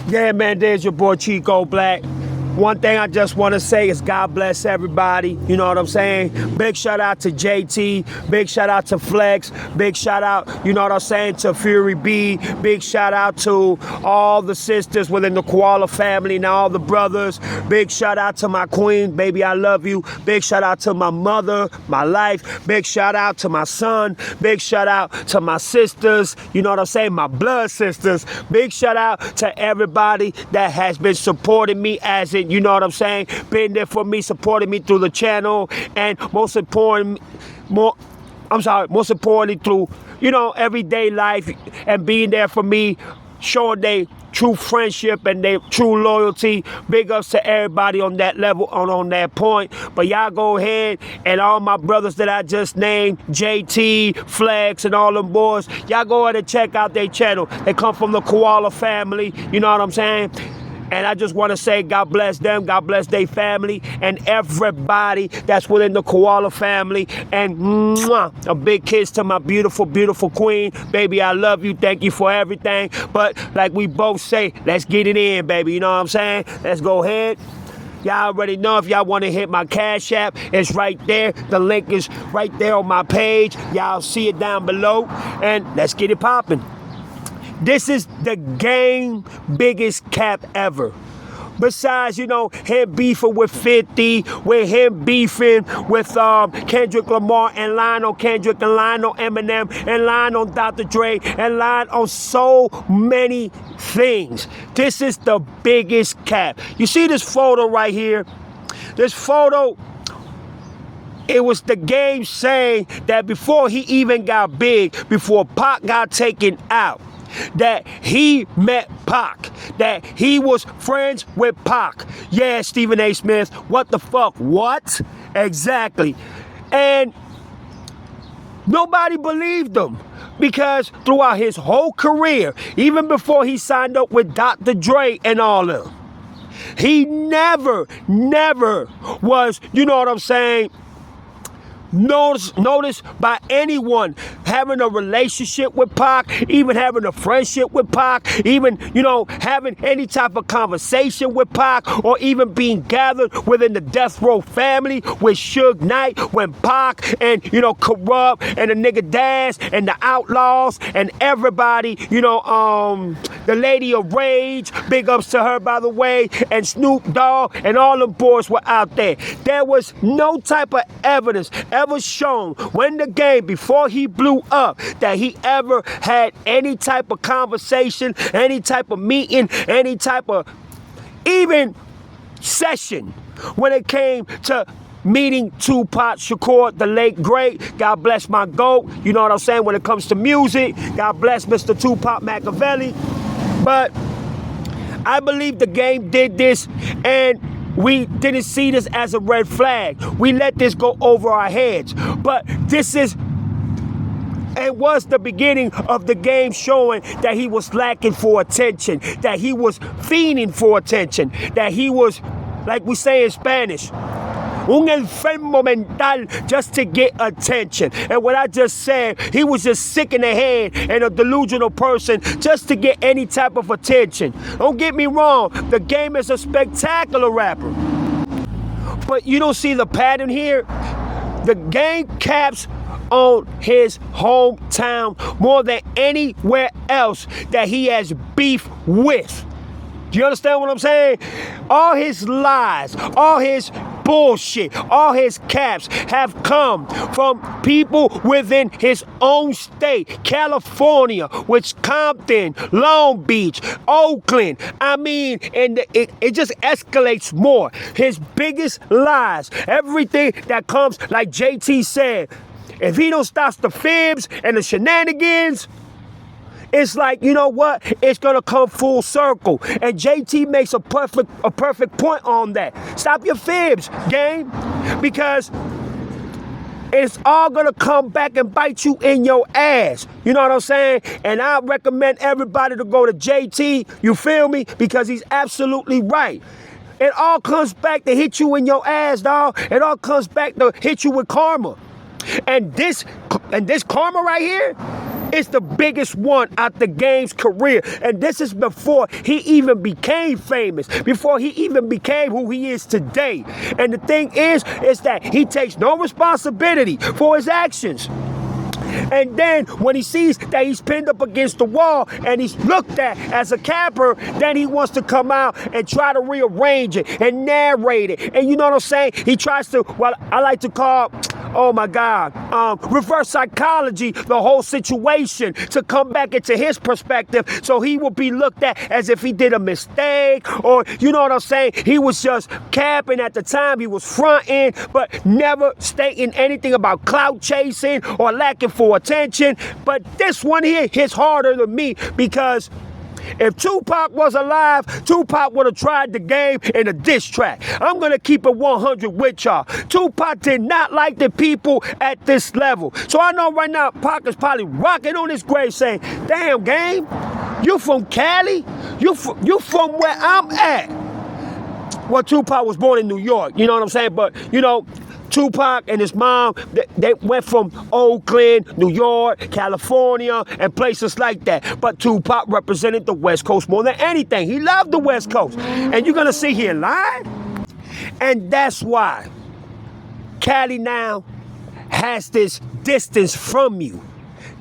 Yeah, man, there's your boy Chico Black. One thing I just want to say is God bless everybody. You know what I'm saying? Big shout out to JT. Big shout out to Flex. Big shout out, you know what I'm saying, to Fury B. Big shout out to all the sisters within the Koala family and all the brothers. Big shout out to my queen. Baby, I love you. Big shout out to my mother, my life. Big shout out to my son. Big shout out to my sisters. You know what I'm saying? My blood sisters. Big shout out to everybody that has been supporting me as it, you know what I'm saying, been there for me, supporting me through the channel, and most importantly through, you know, everyday life, and being there for me, showing their true friendship and their true loyalty. Big ups to everybody on that level, on that point. But y'all go ahead, and all my brothers that I just named, JT, Flex, and all them boys, y'all go ahead and check out their channel. They come from the Koala family, you know what I'm saying? And I just want to say God bless them, God bless their family, and everybody that's within the Koala family. And a big kiss to my beautiful, beautiful queen. Baby, I love you. Thank you for everything. But like we both say, let's get it in, baby. You know what I'm saying? Let's go ahead. Y'all already know, if y'all want to hit my Cash App, it's right there. The link is right there on my page. Y'all see it down below. And let's get it popping. This is the game biggest cap ever. Besides, you know, him beefing with 50, with him beefing with Kendrick Lamar, and lying on Kendrick, and lying on Eminem, and lying on Dr. Dre, and lying on so many things. This is the biggest cap. You see this photo right here? This photo, it was the game saying that before he even got big, before Pac got taken out, that he met Pac, that he was friends with Pac. Yeah, Stephen A. Smith, what the fuck? What? Exactly. And nobody believed him, because throughout his whole career, even before he signed up with Dr. Dre and all of them, he never was, you know what I'm saying, noticed by anyone having a relationship with Pac, even having a friendship with Pac, even, you know, having any type of conversation with Pac, or even being gathered within the Death Row family with Suge Knight, when Pac and, you know, Corrupt and the nigga Daz and the Outlaws and everybody, you know, the Lady of Rage, big ups to her, by the way, and Snoop Dogg and all them boys were out there. There was no type of evidence ever shown when the game, before he blew up, that he ever had any type of conversation, any type of meeting, any type of even session when it came to meeting Tupac Shakur, the late great. God bless my GOAT. You know what I'm saying? When it comes to music, God bless Mr. Tupac Machiavelli. But I believe the game did this, and we didn't see this as a red flag. We let this go over our heads. But this is, it was the beginning of the game showing that he was lacking for attention, that he was fiending for attention, that he was, like we say in Spanish, un enfermo mental, just to get attention. And what I just said, he was just sick in the head and a delusional person just to get any type of attention. Don't get me wrong, the game is a spectacular rapper. But you don't see the pattern here? The game caps on his hometown more than anywhere else that he has beef with. Do you understand what I'm saying? All his lies, all his bullshit, all his caps have come from people within his own state. California, Wisconsin, Long Beach, Oakland. I mean, and it just escalates more. His biggest lies, everything that comes, like JT said, if he don't stop the fibs and the shenanigans, it's like, you know what? It's gonna come full circle. And JT makes a perfect point on that. Stop your fibs, gang, because it's all gonna come back and bite you in your ass. You know what I'm saying? And I recommend everybody to go to JT, you feel me? Because he's absolutely right. It all comes back to hit you in your ass, dog. It all comes back to hit you with karma. And this karma right here, It's the biggest one out the Game's career. And this is before he even became famous, before he even became who he is today. And the thing is that he takes no responsibility for his actions. And then when he sees that he's pinned up against the wall and he's looked at as a capper, then he wants to come out and try to rearrange it and narrate it. And you know what I'm saying? He tries to, well, I like to call, oh my God, reverse psychology, the whole situation to come back into his perspective, so he will be looked at as if he did a mistake, or you know what I'm saying? He was just capping at the time, he was fronting, but never stating anything about clout chasing or lacking for attention. But this one here hits harder than me, because if Tupac was alive, Tupac would have tried the Game in a diss track. I'm going to keep it 100 with y'all. Tupac did not like the people at this level. So I know right now Pac is probably rocking on his grave saying, damn, Game, you from Cali? You from where I'm at? Well, Tupac was born in New York, you know what I'm saying? But, you know, Tupac and his mom, they went from Oakland, New York, California, and places like that. But Tupac represented the West Coast more than anything. He loved the West Coast. And you're going to sit here and lie? And that's why Cali now has this distance from you.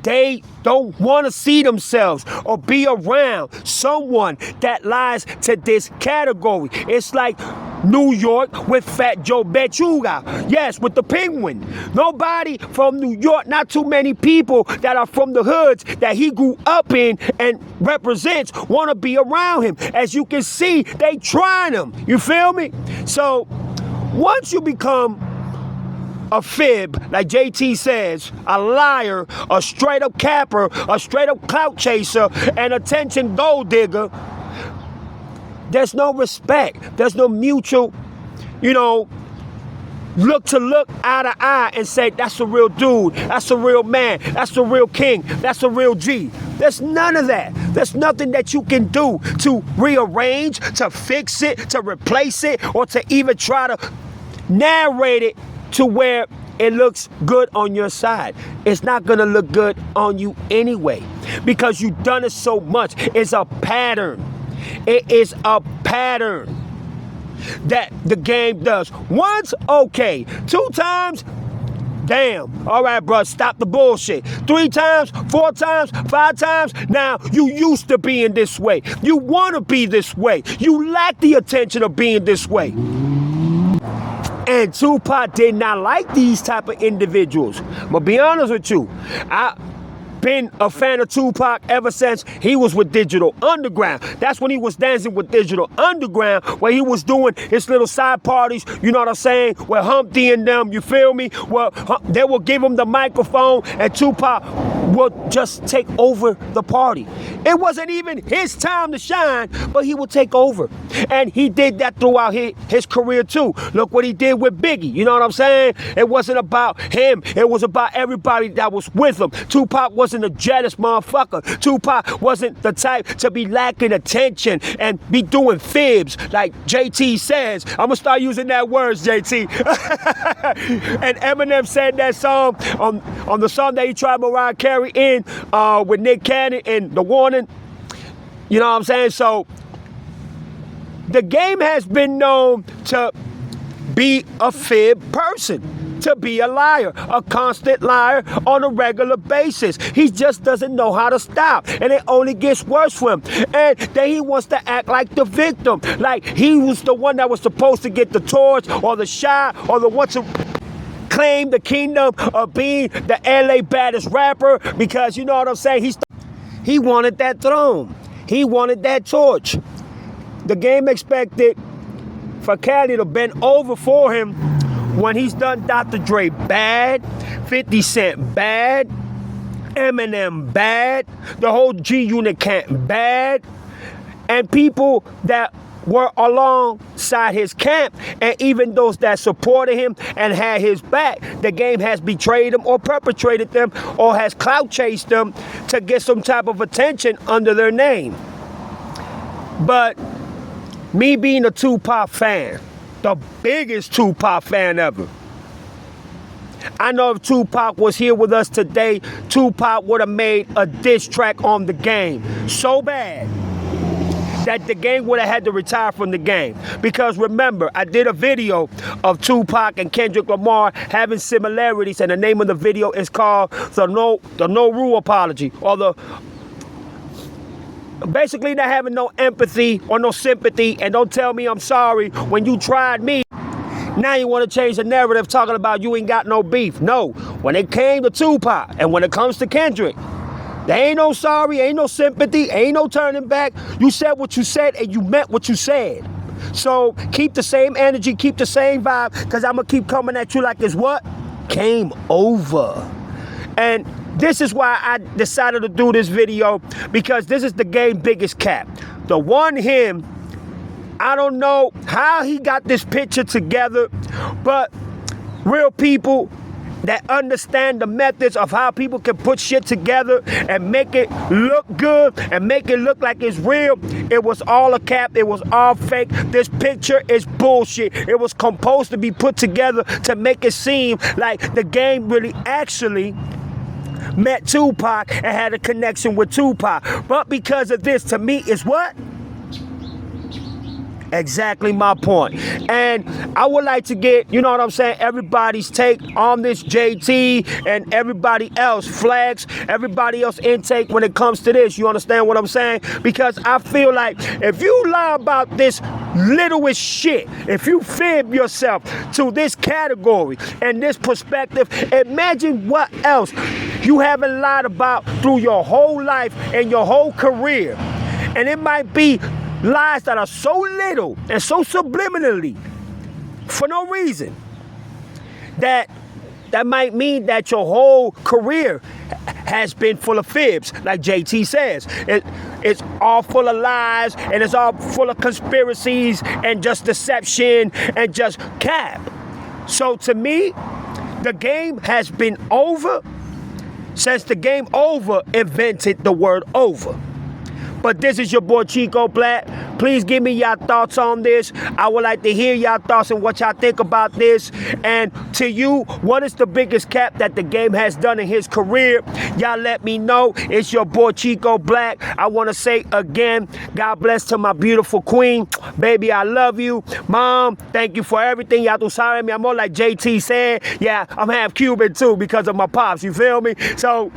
They don't want to see themselves or be around someone that lies to this category. It's like New York with Fat Joe Bechuga. Yes, with the Penguin. Nobody from New York, not too many people that are from the hoods that he grew up in and represents want to be around him. As you can see, they trying him. You feel me? So once you become a fib, like JT says, a liar, a straight up capper, a straight up clout chaser, an attention gold digger, there's no respect. There's no mutual, look eye to eye and say, that's a real dude, that's a real man, that's a real king, that's a real G. There's none of that. There's nothing that you can do to rearrange, to fix it, to replace it, or to even try to narrate it to where it looks good on your side. It's not gonna look good on you anyway, because you've done it so much. It's a pattern. It is a pattern that the Game does. Once, okay. 2 times, damn. All right, bro, stop the bullshit. 3 times, 4 times, 5 times. Now, you used to being this way. You want to be this way. You lack the attention of being this way. And Tupac did not like these type of individuals. I'm gonna be honest with you. I've been a fan of Tupac ever since he was with Digital Underground. That's when he was dancing with Digital Underground, where he was doing his little side parties, you know what I'm saying, where Humpty and them, you feel me? Well, they will give him the microphone and Tupac will just take over the party. It wasn't even his time to shine, but he would take over. And he did that throughout his career too. Look what he did with Biggie, you know what I'm saying? It wasn't about him, it was about everybody that was with him. Tupac wasn't a jealous motherfucker. Tupac wasn't the type to be lacking attention and be doing fibs like JT says. I'm gonna start using that words, JT. And Eminem said that song on the song that he tried Mariah Carey in with Nick Cannon and The Warning. You know what I'm saying? So the Game has been known to be a fib person, to be a liar, a constant liar on a regular basis. He just doesn't know how to stop, and it only gets worse for him. And then he wants to act like the victim, like he was the one that was supposed to get the torch or the shot or the one to claim the kingdom of being the LA baddest rapper, because you know what I'm saying? He wanted that throne. He wanted that torch. The Game expected for Cali to bend over for him when he's done Dr. Dre bad, 50 Cent bad, Eminem bad, the whole G-Unit camp bad, and people that were alongside his camp, and even those that supported him and had his back. The Game has betrayed them or perpetrated them or has clout chased them to get some type of attention under their name. But me being a Tupac fan, the biggest Tupac fan ever, I know if Tupac was here with us today, Tupac would have made a diss track on the game so bad that the game would have had to retire from the game. Because remember, I did a video of Tupac and Kendrick Lamar having similarities, and the name of the video is called the No Rule Apology, or basically not having no empathy or no sympathy, and don't tell me I'm sorry when you tried me. Now you want to change the narrative talking about you ain't got no beef. No, when it came to Tupac and when it comes to Kendrick, there ain't no sorry, ain't no sympathy, ain't no turning back. You said what you said and you meant what you said. So keep the same energy, keep the same vibe, because I'm going to keep coming at you like it's what? Game over. And this is why I decided to do this video, because this is the game biggest cap. The one him, I don't know how he got this picture together, but real people that understand the methods of how people can put shit together and make it look good and make it look like it's real. It was all a cap. It was all fake. This picture is bullshit. It was composed to be put together to make it seem like the game really actually met Tupac and had a connection with Tupac. But because of this, to me, is what? Exactly my point. And I would like to get, you know what I'm saying, everybody's take on this, JT, and everybody else, Flags, everybody else intake when it comes to this. You understand what I'm saying? Because I feel like if you lie about this littlest shit, if you fib yourself to this category and this perspective, imagine what else you haven't lied about through your whole life and your whole career. And it might be lies that are so little and so subliminally for no reason that might mean that your whole career has been full of fibs, like JT says. It's all full of lies, and it's all full of conspiracies and just deception and just cap. So to me, the game has been over since the game over invented the word over. But this is your boy Chico Black. Please give me your thoughts on this. I would like to hear your thoughts and what y'all think about this. And to you, what is the biggest cap that the game has done in his career? Y'all let me know. It's your boy Chico Black. I want to say again, God bless to my beautiful queen. Baby, I love you. Mom, thank you for everything. Y'all do sorry me. I'm more like JT said. Yeah, I'm half Cuban too because of my pops. You feel me? So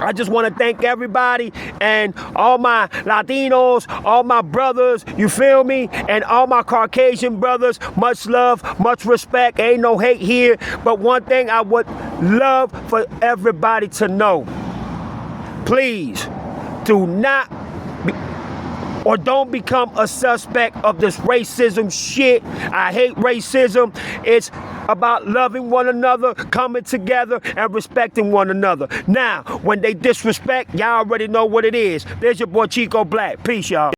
I just want to thank everybody and all my Latinos, all my brothers, you feel me? And all my Caucasian brothers, much love, much respect. Ain't no hate here. But one thing I would love for everybody to know, please do not or don't become a suspect of this racism shit. I hate racism. It's about loving one another, coming together, and respecting one another. Now, when they disrespect, y'all already know what it is. There's your boy Chico Black. Peace, y'all.